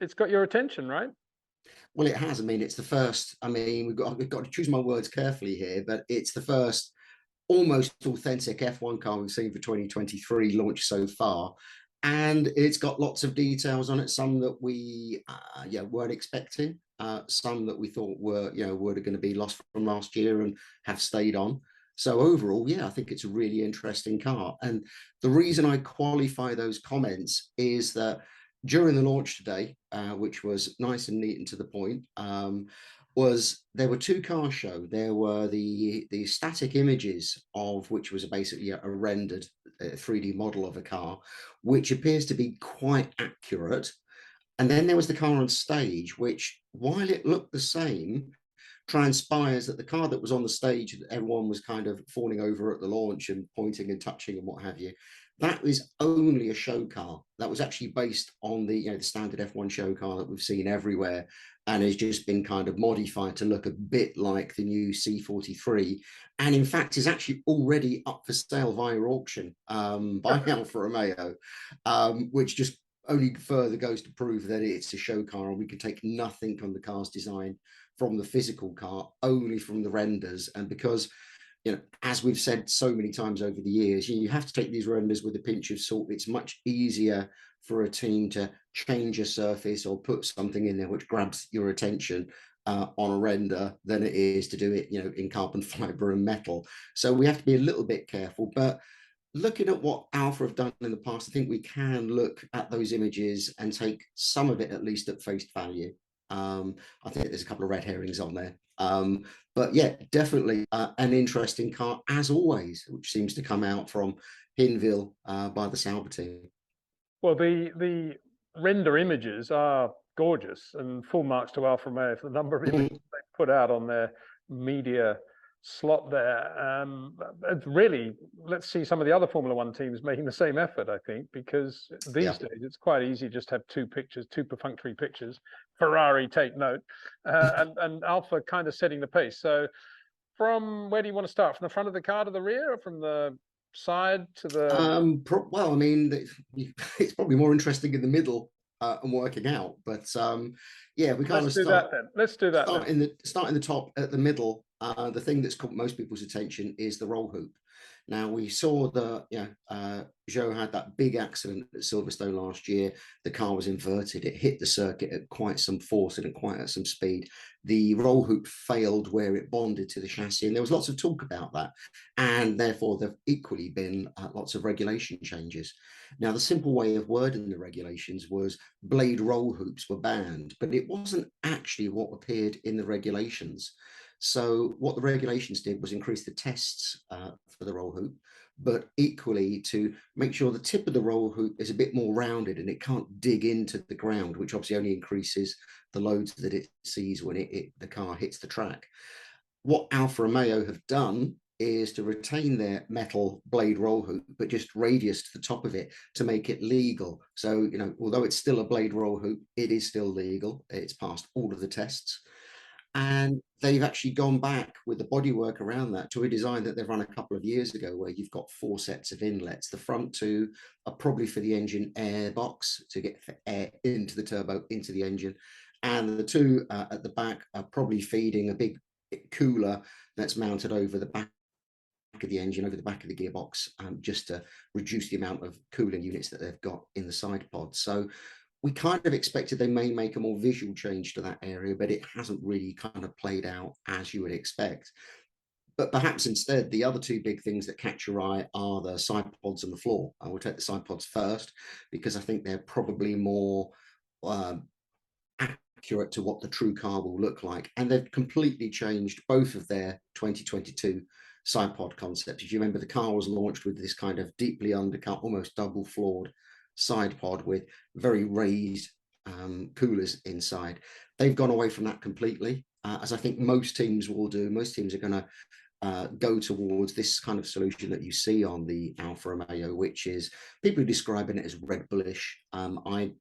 it's got your attention, right? Well, it has. I mean, it's the first. I mean, we've got to choose my words carefully here, but it's the first almost authentic F1 car we've seen for 2023 launch so far. And it's got lots of details on it, some that we weren't expecting, some that we thought were going to be lost from last year and have stayed on. So overall, yeah, I think it's a really interesting car. And the reason I qualify those comments is that during the launch today, which was nice and neat and to the point, was there were two cars shown. There were the static images of which was basically a rendered 3D model of a car, which appears to be quite accurate. And then there was the car on stage, which, while it looked the same, transpires that the car that was on the stage that everyone was kind of fawning over at the launch and pointing and touching and what have you, that was only a show car. That was actually based on the standard F1 show car that we've seen everywhere, and has just been kind of modified to look a bit like the new C43, and in fact is actually already up for sale via auction by Alfa Romeo, which just only further goes to prove that it's a show car and we can take nothing on the car's design from the physical car, only from the renders. And because, as we've said so many times over the years, you have to take these renders with a pinch of salt. It's much easier for a team to change a surface or put something in there which grabs your attention on a render than it is to do it, in carbon fiber and metal. So we have to be a little bit careful. But looking at what Alpha have done in the past, I think we can look at those images and take some of it at least at face value. I think there's a couple of red herrings on there. But yeah, definitely an interesting car, as always, which seems to come out from Hinwil by the Sauber team. Well, the render images are gorgeous, and full marks to Alfa Romeo for the number of images they put out on their media slot there. It's really, let's see some of the other Formula One teams making the same effort, I think, because these days it's quite easy just to have two perfunctory pictures. Ferrari, take note, and Alfa kind of setting the pace. So from where do you want to start? From the front of the car to the rear, or from the side to the well, I mean, it's probably more interesting in the middle and working out, but yeah, we kind of start. Let's do that. Start in the top at the middle. The thing that's caught most people's attention is the roll hoop. Now, we saw Joe had that big accident at Silverstone last year. The car was inverted. It hit the circuit at quite some force and at quite at some speed. The roll hoop failed where it bonded to the chassis, and there was lots of talk about that. And therefore, there've equally been lots of regulation changes. Now, the simple way of wording the regulations was blade roll hoops were banned, but it wasn't actually what appeared in the regulations. So what the regulations did was increase the tests for the roll hoop, but equally to make sure the tip of the roll hoop is a bit more rounded and it can't dig into the ground, which obviously only increases the loads that it sees when the car hits the track. What Alfa Romeo have done is to retain their metal blade roll hoop, but just radius to the top of it to make it legal. So, although it's still a blade roll hoop, it is still legal. It's passed all of the tests. And they've actually gone back with the bodywork around that to a design that they've run a couple of years ago, where you've got 4 sets of inlets. The front 2 are probably for the engine air box to get air into the turbo, into the engine. And the 2 at the back are probably feeding a big cooler that's mounted over the back of the engine, over the back of the gearbox, just to reduce the amount of cooling units that they've got in the side pod. So we kind of expected they may make a more visual change to that area, but it hasn't really kind of played out as you would expect. But perhaps instead, the other 2 big things that catch your eye are the side pods and the floor. I will take the side pods first, because I think they're probably more accurate to what the true car will look like. And they've completely changed both of their 2022 side pod concepts. If you remember, the car was launched with this kind of deeply undercut, almost double floored side pod with very raised coolers inside. They've gone away from that completely, as I think most teams will do. Most teams are going to go towards this kind of solution that you see on the Alfa Romeo, which is, people are describing it as Red Bullish. I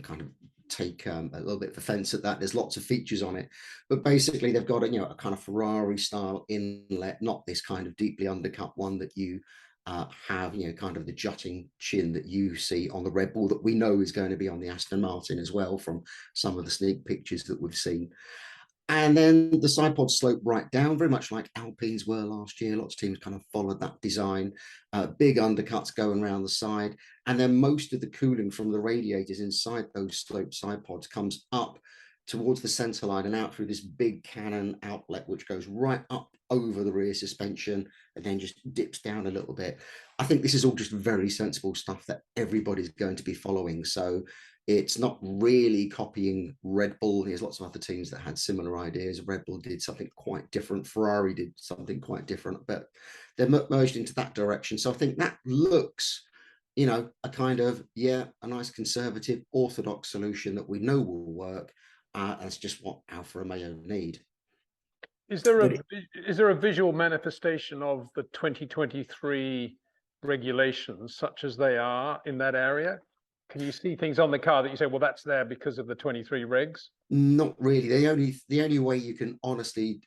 kind of take a little bit of offense at that. There's lots of features on it, but basically they've got a kind of Ferrari style inlet, not this kind of deeply undercut one that you have, you know, kind of the jutting chin that you see on the Red Bull that we know is going to be on the Aston Martin as well from some of the sneak pictures that we've seen. And then the side pods slope right down, very much like Alpines were last year. Lots of teams kind of followed that design. Big undercuts going around the side. And then most of the cooling from the radiators inside those sloped side pods comes up towards the center line and out through this big cannon outlet, which goes right up over the rear suspension and then just dips down a little bit. I think this is all just very sensible stuff that everybody's going to be following. So it's not really copying Red Bull. There's lots of other teams that had similar ideas. Red Bull did something quite different. Ferrari did something quite different, but they're merged into that direction. So I think that looks, you know, a kind of, yeah, a nice conservative orthodox solution that we know will work. That's just what Alfa Romeo need. Is there a visual manifestation of the 2023 regulations, such as they are in that area? Can you see things on the car that you say, well, that's there because of the 23 regs? Not really. The only way you can honestly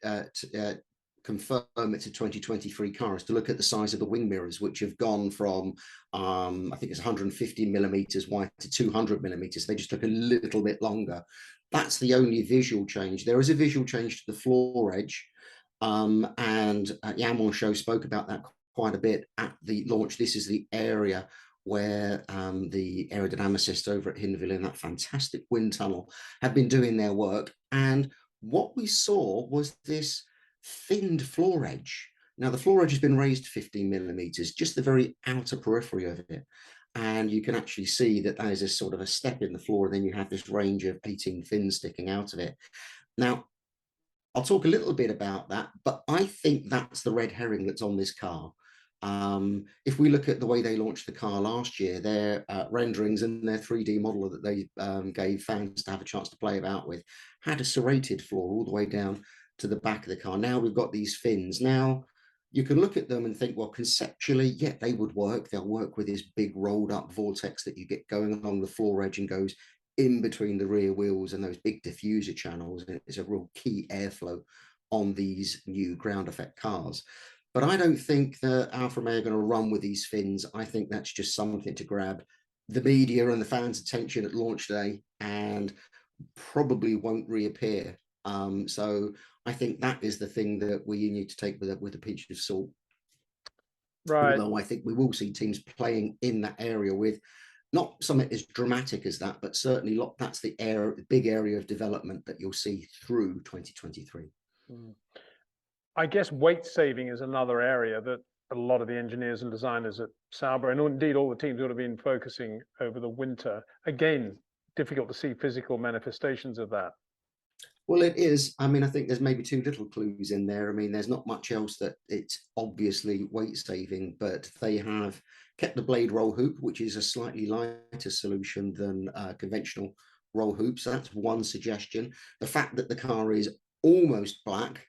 confirm it's a 2023 car is to look at the size of the wing mirrors, which have gone from I think it's 150 millimeters wide to 200 millimeters. They just took a little bit longer. That's the only visual change. There is a visual change to the floor edge, and Jan Monchot spoke about that quite a bit at the launch. This is the area where the aerodynamicists over at Hinderville in that fantastic wind tunnel have been doing their work. And what we saw was this thinned floor edge. Now, the floor edge has been raised 15 millimeters, just the very outer periphery of it. And you can actually see that that is a sort of a step in the floor, and then you have this range of 18 fins sticking out of it. Now, I'll talk a little bit about that, but I think that's the red herring that's on this car. If we look at the way they launched the car last year, their renderings and their 3D model that they gave fans to have a chance to play about with had a serrated floor all the way down to the back of the car. Now we've got these fins. Now you can look at them and think, well, conceptually, yeah, they would work. They'll work with this big rolled up vortex that you get going along the floor edge and goes in between the rear wheels and those big diffuser channels. And it's a real key airflow on these new ground effect cars. But I don't think that Alfa Romeo are going to run with these fins. I think that's just something to grab the media and the fans' attention at launch day and probably won't reappear. So I think that is the thing that we need to take with a pinch of salt. Right. Although I think we will see teams playing in that area with not something as dramatic as that, but certainly that's the big area of development that you'll see through 2023. I guess weight saving is another area that a lot of the engineers and designers at Sauber, and indeed all the teams, would have been focusing over the winter. Again, difficult to see physical manifestations of that. Well, it is. I mean, I think there's maybe two little clues in there. I mean, there's not much else that it's obviously weight saving, but they have kept the blade roll hoop, which is a slightly lighter solution than conventional roll hoops. So that's one suggestion. The fact that the car is almost black,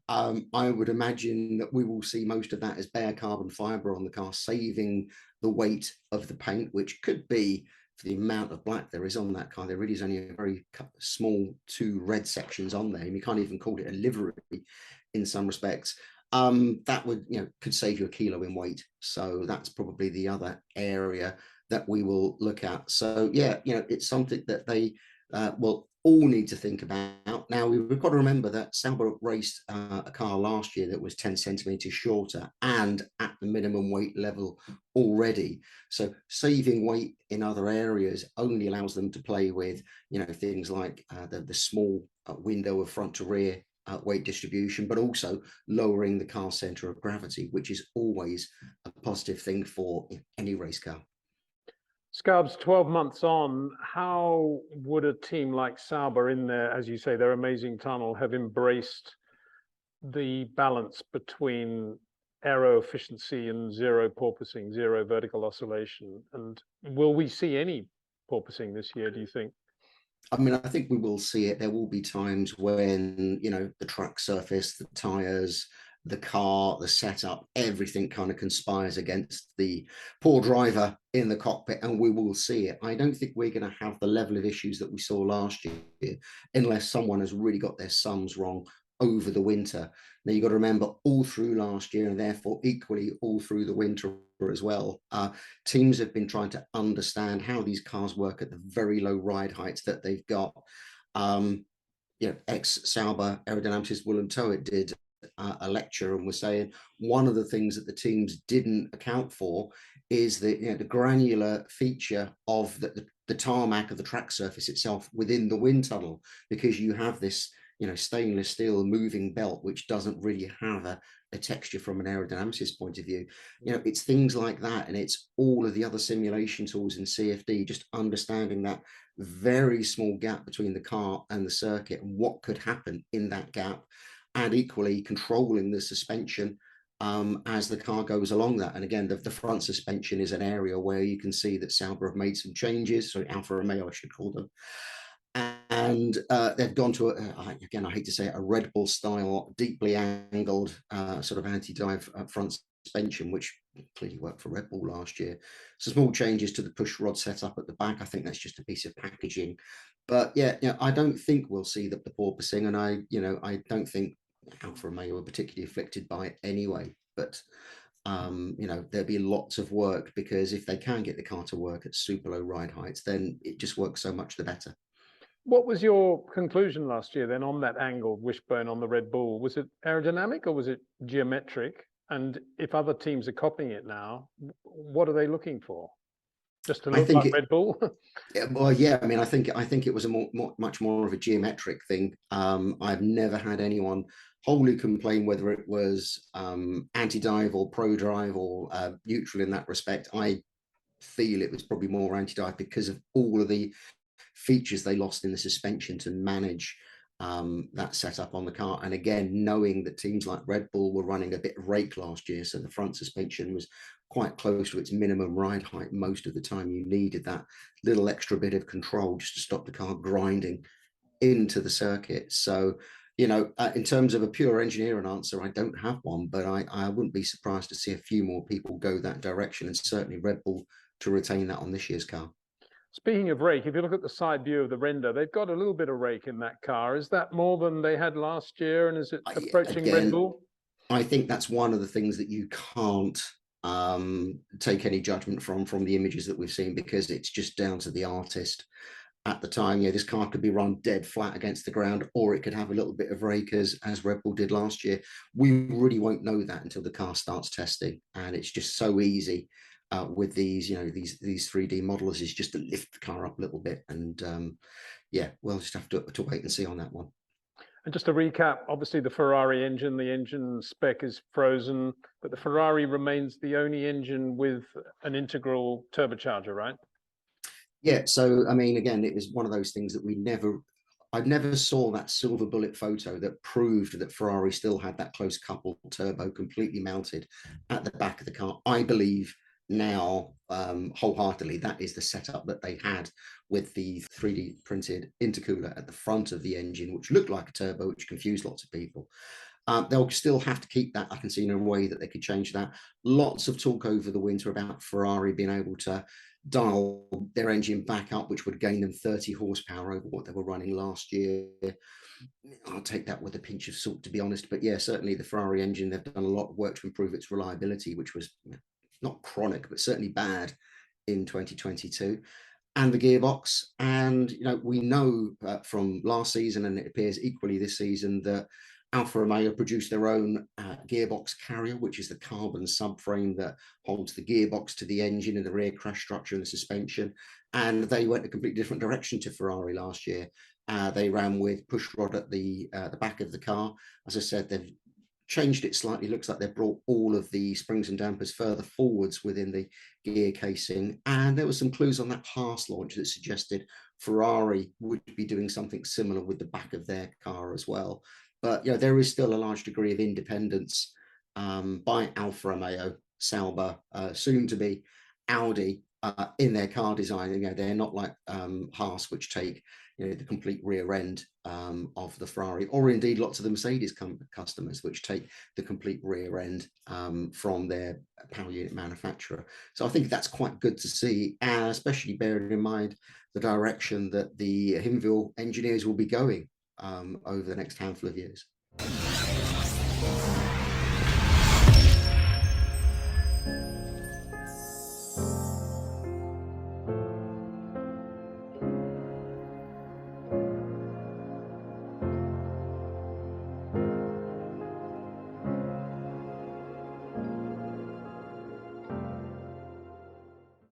I would imagine that we will see most of that as bare carbon fiber on the car, saving the weight of the paint, which could be, for the amount of black there is on that car, there really is only a very small 2 red sections on there, and you can't even call it a livery in some respects. That would, could save you a kilo in weight. So that's probably the other area that we will look at. So yeah, it's something that they will all need to think about. Now, we've got to remember that Sauber raced a car last year that was 10 centimeters shorter and at the minimum weight level already. So saving weight in other areas only allows them to play with, things like the small window of front to rear weight distribution, but also lowering the car center of gravity, which is always a positive thing for any race car. Scarbs, 12 months on, how would a team like Sauber in there, as you say, their amazing tunnel, have embraced the balance between aero efficiency and zero porpoising, zero vertical oscillation? And will we see any porpoising this year, do you think? I mean, I think we will see it. There will be times when, the track surface, the tires, the car, the setup, everything kind of conspires against the poor driver in the cockpit, and we will see it. I don't think we're going to have the level of issues that we saw last year unless someone has really got their sums wrong over the winter. Now you've got to remember, all through last year, and therefore equally all through the winter as well, teams have been trying to understand how these cars work at the very low ride heights that they've got. Ex-Sauber aerodynamicist Willem Towett did a lecture and was saying one of the things that the teams didn't account for is the granular feature of the tarmac of the track surface itself within the wind tunnel, because you have this stainless steel moving belt which doesn't really have a texture from an aerodynamicist point of view. It's things like that, and it's all of the other simulation tools in CFD just understanding that very small gap between the car and the circuit and what could happen in that gap, and equally controlling the suspension as the car goes along that. And again, the front suspension is an area where you can see that Sauber have made some changes. So Alfa Romeo, I should call them. And they've gone to, again, I hate to say it, a Red Bull style, deeply angled sort of anti-dive front suspension, which clearly worked for Red Bull last year. So small changes to the push rod setup at the back. I think that's just a piece of packaging. But I don't think we'll see the porpoising, and I don't think Alfa Romeo are particularly afflicted by it anyway. But there'll be lots of work, because if they can get the car to work at super low ride heights, then it just works so much the better. What was your conclusion last year then on that angled wishbone on the Red Bull? Was it aerodynamic or was it geometric? And if other teams are copying it now, what are they looking for? Just to look like Red Bull? I mean, I think it was a much more of a geometric thing. I've never had anyone wholly complain whether it was anti-dive or pro-drive or neutral in that respect. I feel it was probably more anti-dive because of all of the features they lost in the suspension to manage that setup on the car. And again, knowing that teams like Red Bull were running a bit of rake last year, so the front suspension was quite close to its minimum ride height most of the time. You needed that little extra bit of control just to stop the car grinding into the circuit. So in terms of a pure engineering answer, I don't have one, but I wouldn't be surprised to see a few more people go that direction, and certainly Red Bull to retain that on this year's car. Speaking of rake, if you look at the side view of the render, they've got a little bit of rake in that car. Is that more than they had last year, and is it approaching Again, Red Bull? I think that's one of the things that you can't take any judgment from the images that we've seen, because it's just down to the artist at the time. This car could be run dead flat against the ground, or it could have a little bit of rake as Red Bull did last year. We really won't know that until the car starts testing, and it's just so easy with these 3D modelers is just to lift the car up a little bit, and we'll just have to wait and see on that one. And just to recap, obviously the Ferrari engine, the engine spec is frozen, but the Ferrari remains the only engine with an integral turbocharger, right? Yeah, so I mean, again, it was one of those things that I never saw that silver bullet photo that proved that Ferrari still had that close coupled turbo completely mounted at the back of the car. I believe now wholeheartedly that is the setup that they had, with the 3D printed intercooler at the front of the engine, which looked like a turbo, which confused lots of people. They'll still have to keep that. I can see no way that they could change that. Lots of talk over the winter about Ferrari being able to dial their engine back up, which would gain them 30 horsepower over what they were running last year. I'll take that with a pinch of salt, to be honest. But yeah, certainly the Ferrari engine, they've done a lot of work to improve its reliability, which was not chronic, but certainly bad in 2022. And the gearbox. And, we know from last season, and it appears equally this season, that Alfa Romeo produced their own gearbox carrier, which is the carbon subframe that holds the gearbox to the engine and the rear crash structure and the suspension. And they went a completely different direction to Ferrari last year. They ran with push rod at the back of the car. As I said, they've changed it slightly. Looks like they've brought all of the springs and dampers further forwards within the gear casing. And there were some clues on that Haas launch that suggested Ferrari would be doing something similar with the back of their car as well. But there is still a large degree of independence by Alfa Romeo, Sauber, soon to be Audi, in their car design. They're not like Haas, which take the complete rear end of the Ferrari, or indeed lots of the Mercedes customers, which take the complete rear end from their power unit manufacturer. So I think that's quite good to see, especially bearing in mind the direction that the Hinwil engineers will be going over the next handful of years.